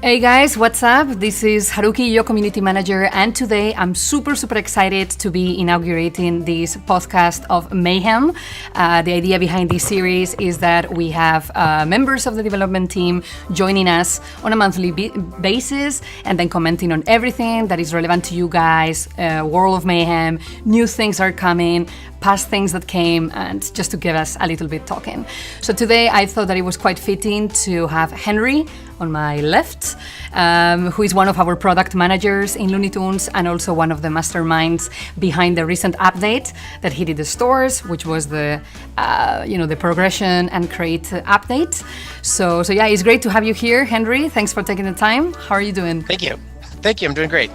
Hey guys, what's up? This is Haruki, your community manager, and today I'm super excited to be inaugurating this podcast of Mayhem. The idea behind this series is that we have members of the development team joining us on a monthly basis and then commenting on everything that is relevant to you guys, World of Mayhem, new things are coming, past things that came, and just to get us a little bit talking. So today I thought that it was quite fitting to have Henry on my left, who is one of our product managers in Looney Tunes and also one of the masterminds behind the recent update that hit the stores, which was the progression and crate update. So yeah, it's great to have you here, Henry. Thanks for taking the time. How are you doing? Thank you. I'm doing great.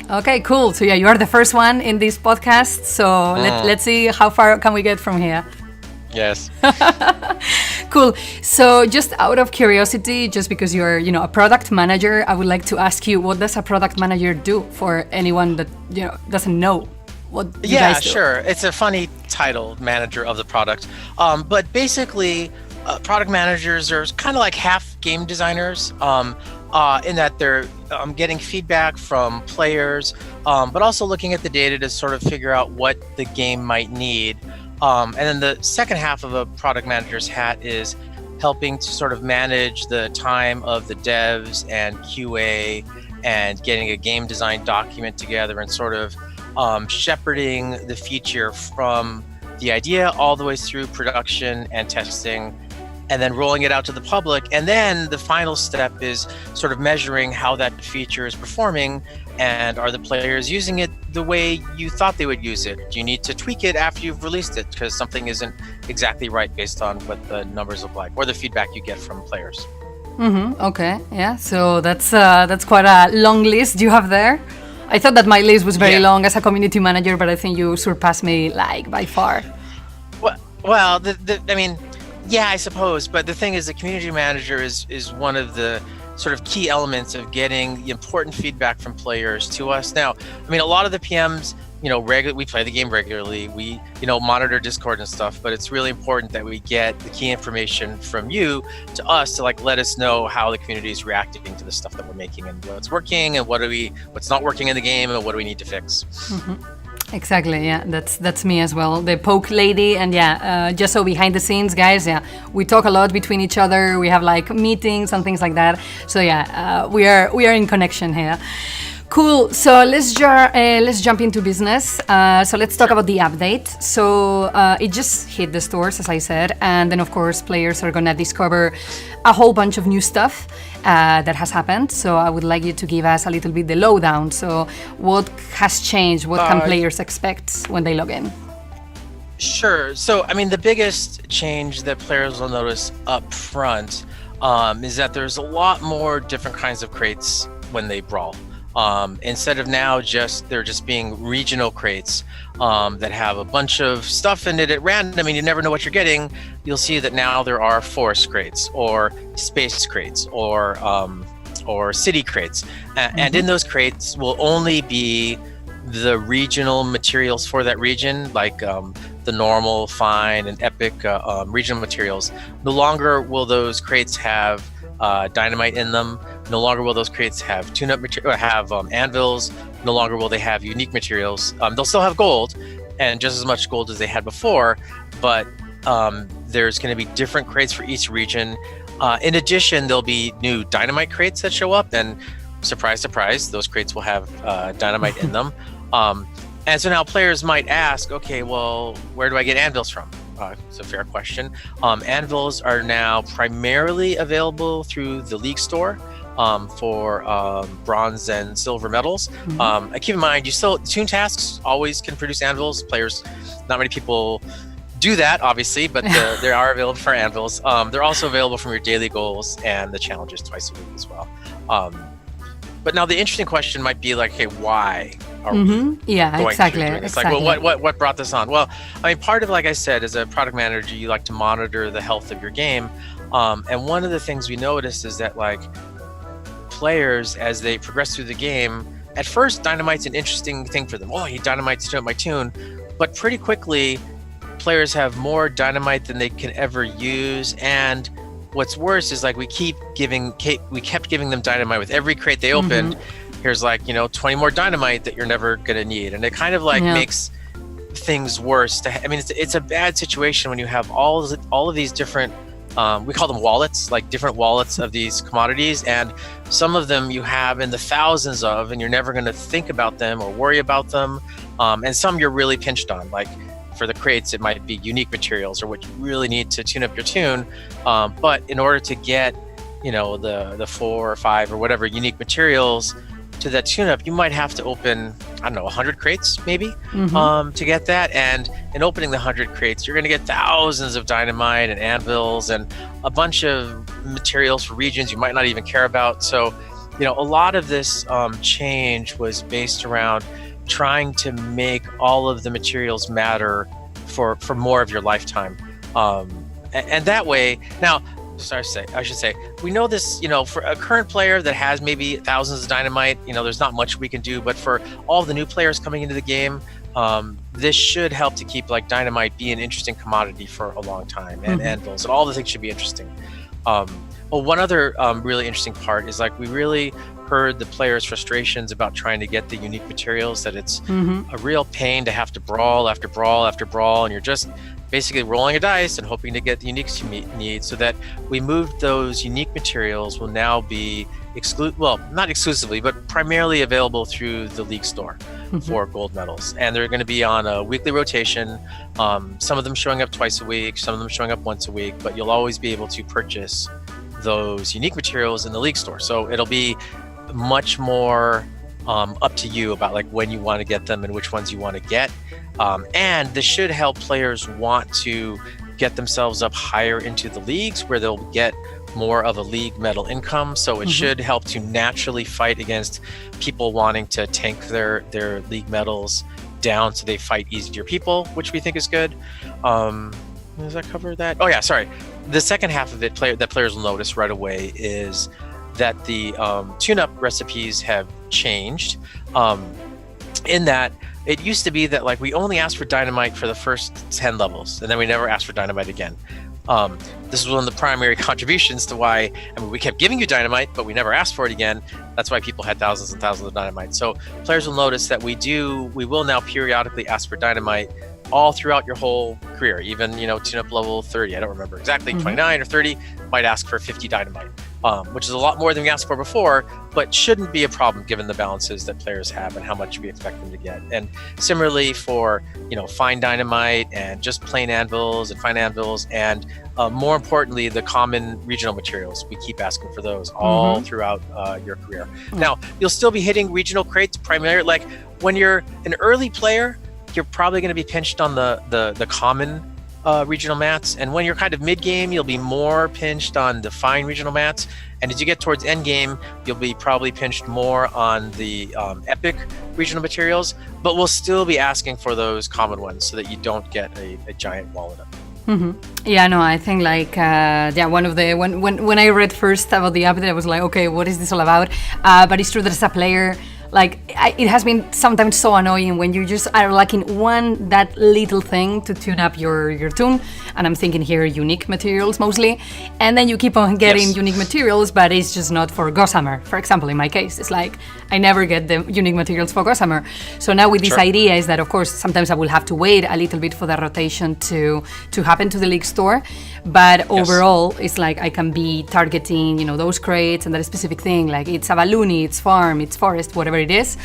Okay, cool. So yeah, you are the first one in this podcast. So let's see how far can we get from here. Yes. Cool. So just out of curiosity, just because you're, a product manager, I would like to ask you, what does a product manager do for anyone that, doesn't know what you guys do? Yeah, sure. It's a funny title, manager of the product. But basically, product managers are kind of like half game designers in that they're getting feedback from players, but also looking at the data to sort of figure out what the game might need. And then the second half of a product manager's hat is helping to sort of manage the time of the devs and QA and getting a game design document together and sort of shepherding the feature from the idea all the way through production and testing, and then rolling it out to the public. And then the final step is sort of measuring how that feature is performing, and are the players using it the way you thought they would use it? Do you need to tweak it after you've released it because something isn't exactly right based on what the numbers look like or the feedback you get from players? Okay, yeah. So that's quite a long list you have there. I thought that my list was very long as a community manager, but I think you surpassed me by far. Well, yeah, I suppose. But the thing is, the community manager is one of the sort of key elements of getting important feedback from players to us. Now, a lot of the PMs, we play the game regularly. We, monitor Discord and stuff, but it's really important that we get the key information from you to us to let us know how the community is reacting to the stuff that we're making and what's working and what's not working in the game and what do we need to fix. Exactly, yeah, that's me as well, the poke lady. And just so behind the scenes, guys, we talk a lot between each other. We have meetings and things like that. So we are in connection here. Cool. So let's jump into business. So let's talk about the update. So it just hit the stores, as I said, and then of course players are gonna discover a whole bunch of new stuff that has happened. So I would like you to give us a little bit the lowdown. So what has changed? What can players expect when they log in? Sure. So the biggest change that players will notice up front is that there's a lot more different kinds of crates when they brawl. Instead of now they're just being regional crates that have a bunch of stuff in it at random and you never know what you're getting. You'll see that now there are forest crates or space crates or city crates, and in those crates will only be the regional materials for that region, like the normal, fine, and epic regional materials. No longer will those crates have dynamite in them. No longer will those crates have tune-up material, have anvils. No longer will they have unique materials. They'll still have gold, and just as much gold as they had before, but there's going to be different crates for each region. In addition, there'll be new dynamite crates that show up, and surprise, surprise, those crates will have dynamite in them. And so now players might ask, okay, well, where do I get anvils from? It's a fair question. Anvils are now primarily available through the League store for bronze and silver medals. Keep in mind, Toon Tasks always can produce anvils. Players, not many people do that, obviously, but they are available for anvils. They're also available from your daily goals and the challenges twice a week as well. But now the interesting question might be hey, why are we going exactly. through this? What brought this on? Well, part of, like I said, as a product manager, you like to monitor the health of your game. And one of the things we noticed is that players, as they progress through the game, at first, dynamite's an interesting thing for them. Oh, I need dynamite to tune up my tune. But pretty quickly, players have more dynamite than they can ever use, and what's worse is like we kept giving them dynamite with every crate they opened. Here's like 20 more dynamite that you're never gonna need, and it kind of like makes things worse. I mean, it's a bad situation when you have all of these different we call them wallets, like different wallets of these commodities, and some of them you have in the thousands of, and you're never going to think about them or worry about them, and some you're really pinched on. Like for the crates, it might be unique materials or what you really need to tune up your tune, but in order to get the 4 or 5 or whatever unique materials to that tune-up, you might have to open, I don't know, 100 crates maybe to get that. And in opening the 100 crates, you're going to get thousands of dynamite and anvils and a bunch of materials for regions you might not even care about. So, a lot of this change was based around trying to make all of the materials matter for more of your lifetime. And that way, now, I should say, we know this, for a current player that has maybe thousands of dynamite, there's not much we can do, but for all the new players coming into the game, this should help to keep like dynamite be an interesting commodity for a long time, and anvils and all the things should be interesting. Well, one other really interesting part is like we really heard the players' frustrations about trying to get the unique materials, that it's a real pain to have to brawl after brawl after brawl, and you're just basically rolling a dice and hoping to get the uniques you need. So that we moved those unique materials will now be not exclusively, but primarily available through the League store for gold medals. And they're going to be on a weekly rotation, some of them showing up twice a week, some of them showing up once a week, but you'll always be able to purchase those unique materials in the League store. So it'll be much more up to you about like when you want to get them and which ones you want to get. And this should help players want to get themselves up higher into the leagues where they'll get more of a league medal income. So it should help to naturally fight against people wanting to tank their league medals down so they fight easier people, which we think is good. Does that cover that? Oh yeah, sorry. The second half of it that players will notice right away is that the tune-up recipes have changed, in that it used to be that like we only asked for dynamite for the first 10 levels, and then we never asked for dynamite again. This is one of the primary contributions to why, we kept giving you dynamite, but we never asked for it again. That's why people had thousands and thousands of dynamite. So players will notice that we will now periodically ask for dynamite all throughout your whole career, even, tune-up level 30, I don't remember exactly, 29 or 30, might ask for 50 dynamite. Which is a lot more than we asked for before, but shouldn't be a problem given the balances that players have and how much we expect them to get. And similarly for, fine dynamite and just plain anvils and fine anvils, and more importantly, the common regional materials. We keep asking for those all throughout your career. Now, you'll still be hitting regional crates primarily. Like when you're an early player, you're probably going to be pinched on the common regional mats, and when you're kind of mid-game, you'll be more pinched on the fine regional mats, and as you get towards end game, you'll be probably pinched more on the epic regional materials, but we'll still be asking for those common ones so that you don't get a giant wall of them. Yeah, no, I think like one of the when I read first about the update, I was like, okay, what is this all about? But it's true that as a player, it has been sometimes so annoying when you just are lacking that little thing to tune up your tune. And I'm thinking here unique materials mostly. And then you keep on getting unique materials, but it's just not for Gossamer. For example, in my case, it's like I never get the unique materials for Gossamer. So now with this idea is that, of course, sometimes I will have to wait a little bit for the rotation to happen to the League store. But overall, it's like I can be targeting, those crates and that specific thing. Like it's a Looney, it's farm, it's forest, whatever it is.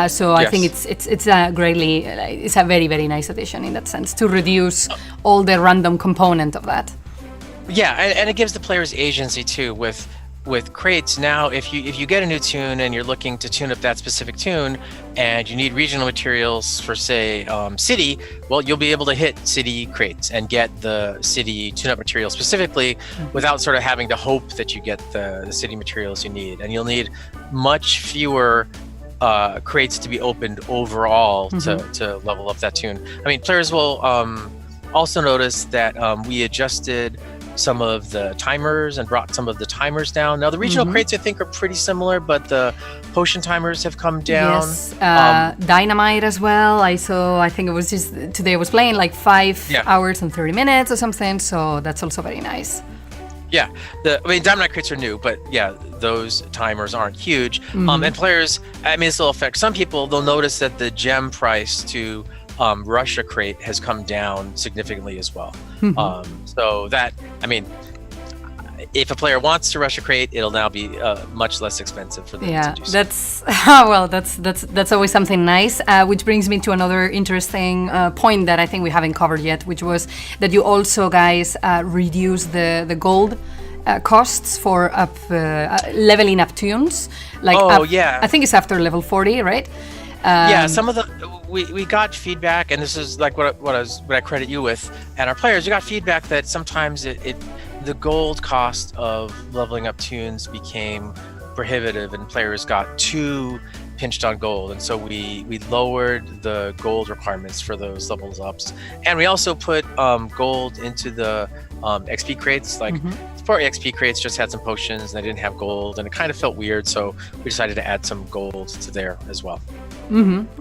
So I think it's a very, very nice addition in that sense to reduce all the random component of that. Yeah, and it gives the players agency too with crates. Now if you get a new tune and you're looking to tune up that specific tune and you need regional materials for say city, well, you'll be able to hit city crates and get the city tune-up material specifically without sort of having to hope that you get the city materials you need. And you'll need much fewer crates to be opened overall to level up that tune. I mean, players will also notice that we adjusted some of the timers and brought some of the timers down. Now the regional crates I think are pretty similar, but the potion timers have come down. Yes, dynamite as well. I think it was just today I was playing like 5 hours and 30 minutes or something, so that's also very nice. Yeah, Dynamite crates are new, but yeah, those timers aren't huge. And players, I mean, this will affect some people. They'll notice that the gem price to rush a crate has come down significantly as well. So that, I mean, if a player wants to rush a crate, it'll now be much less expensive for them to do so. That's well, that's always something nice. Which brings me to another interesting point that I think we haven't covered yet, which was that you also guys reduce the gold costs for leveling up tunes. Like I think it's after level 40, right? Some of we got feedback, and this is like what I credit you with, and our players. We got feedback that sometimes the gold cost of leveling up tunes became prohibitive, and players got too pinched on gold, and so we lowered the gold requirements for those levels ups, and we also put gold into the XP crates. Like for XP crates just had some potions and they didn't have gold, and it kind of felt weird, so we decided to add some gold to there as well.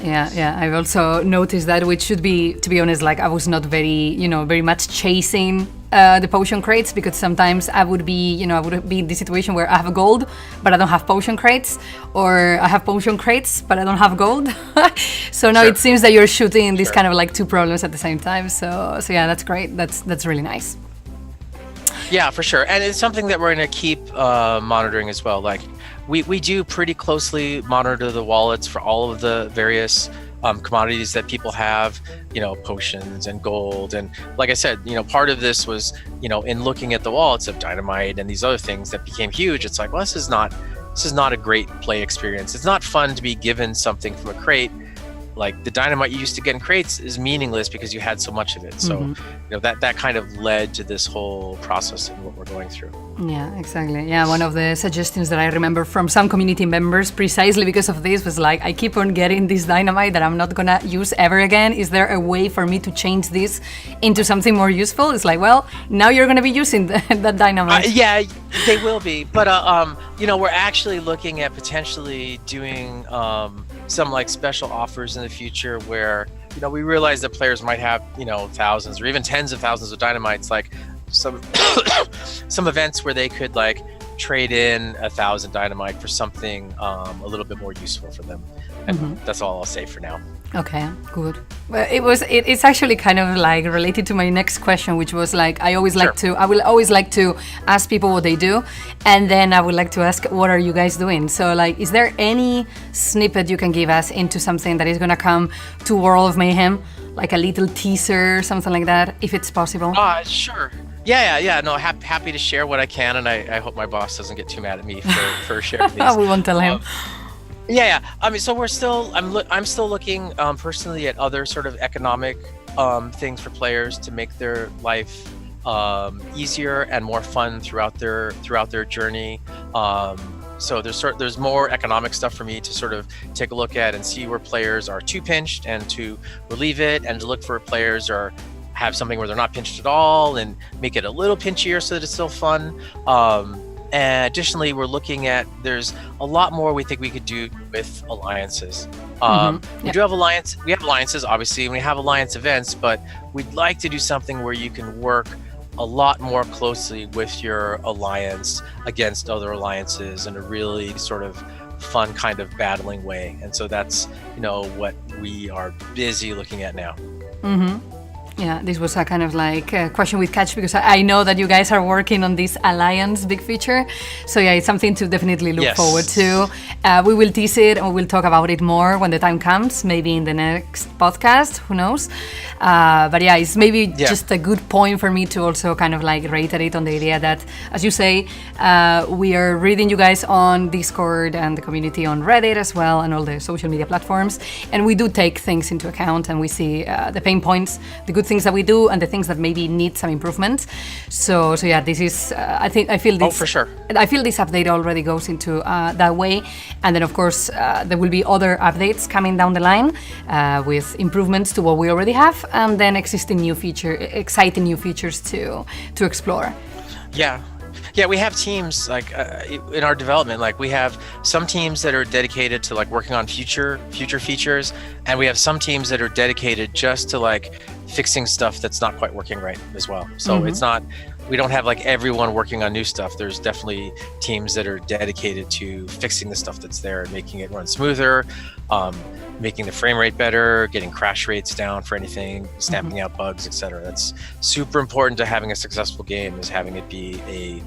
Yeah. I've also noticed that, which should be, to be honest, like I was not very much chasing the potion crates, because sometimes I would be in this situation where I have gold, but I don't have potion crates, or I have potion crates, but I don't have gold. So now it seems that you're shooting these kind of like two problems at the same time. So yeah, that's great. That's really nice. Yeah, for sure. And it's something that we're going to keep monitoring as well. Like we do pretty closely monitor the wallets for all of the various commodities that people have, potions and gold. And like I said, part of this was, in looking at the wallets of Dynamite and these other things that became huge. It's like, well, this is not a great play experience. It's not fun to be given something from a crate. Like the Dynamite you used to get in crates is meaningless because you had so much of it. So, that kind of led to this whole process and what we're going through. Yeah, exactly. Yeah, one of the suggestions that I remember from some community members precisely because of this was like, I keep on getting this Dynamite that I'm not gonna use ever again. Is there a way for me to change this into something more useful? It's like, well, now you're gonna be using that Dynamite. Yeah, they will be. But, we're actually looking at potentially doing some like special offers in the future where we realize that players might have thousands or even tens of thousands of Dynamites, like some events where they could like trade in 1,000 Dynamite for something a little bit more useful for them, and that's all I'll say for now. Okay, good. Well, it's actually kind of like related to my next question, which was like, I will always like to ask people what they do, and then I would like to ask, what are you guys doing? So like, is there any snippet you can give us into something that is gonna come to World of Mayhem, like a little teaser, something like that, if it's possible? Sure. Yeah. No, happy to share what I can, and I hope my boss doesn't get too mad at me for sharing these. We won't tell him. Yeah. I mean, so I'm still looking personally at other sort of economic things for players to make their life easier and more fun throughout their journey. So there's more economic stuff for me to sort of take a look at and see where players are too pinched and to relieve it, and to look for players or have something where they're not pinched at all and make it a little pinchier so that it's still fun. And additionally, we're looking at, there's a lot more we think we could do with alliances. We have alliances, obviously, and we have alliance events, but we'd like to do something where you can work a lot more closely with your alliance against other alliances in a really sort of fun kind of battling way. And so that's, what we are busy looking at now. Yeah, this was a kind of like a question with catch, because I know that you guys are working on this alliance big feature. So yeah, it's something to definitely look forward to. We will tease it and we will talk about it more when the time comes, maybe in the next podcast, who knows. But yeah, it's maybe just a good point for me to also kind of like reiterate on the idea that, as you say, we are reading you guys on Discord and the community on Reddit as well, and all the social media platforms. And we do take things into account, and we see the pain points, the good things that we do, and the things that maybe need some improvement. So yeah, this is I feel this. Oh, for sure. I feel this update already goes into that way, and then of course there will be other updates coming down the line with improvements to what we already have, and then exciting new features to explore. Yeah, we have teams like in our development. Like we have some teams that are dedicated to like working on future features, and we have some teams that are dedicated just to like fixing stuff that's not quite working right as well. So it's not we don't have like everyone working on new stuff. There's definitely teams that are dedicated to fixing the stuff that's there and making it run smoother, making the frame rate better, getting crash rates down for anything, stamping out bugs, etc. That's super important to having a successful game, is having it be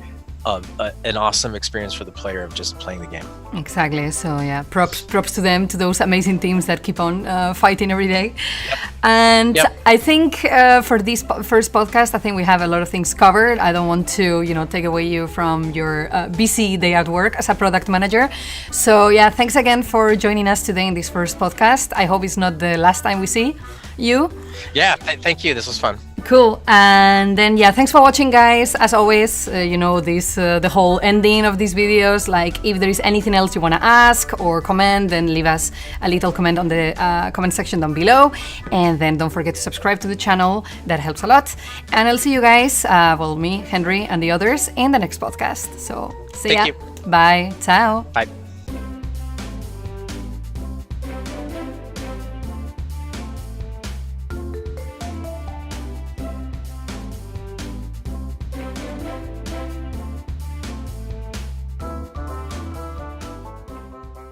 an awesome experience for the player of just playing the game. Exactly. So yeah, props to them, to those amazing teams that keep on fighting every day. Yep. And I think for this first podcast, I think we have a lot of things covered. I don't want to, take away you from your busy day at work as a product manager. So yeah, thanks again for joining us today in this first podcast. I hope it's not the last time we see you. Yeah, thank you. This was fun. Cool. And then thanks for watching, guys. As always, this the whole ending of these videos, like if there is anything else you want to ask or comment, then leave us a little comment on the comment section down below, and then don't forget to subscribe to the channel. That helps a lot. And I'll see you guys, me, Henry, and the others in the next podcast. So see ya. Thank you. Bye. Ciao. Bye.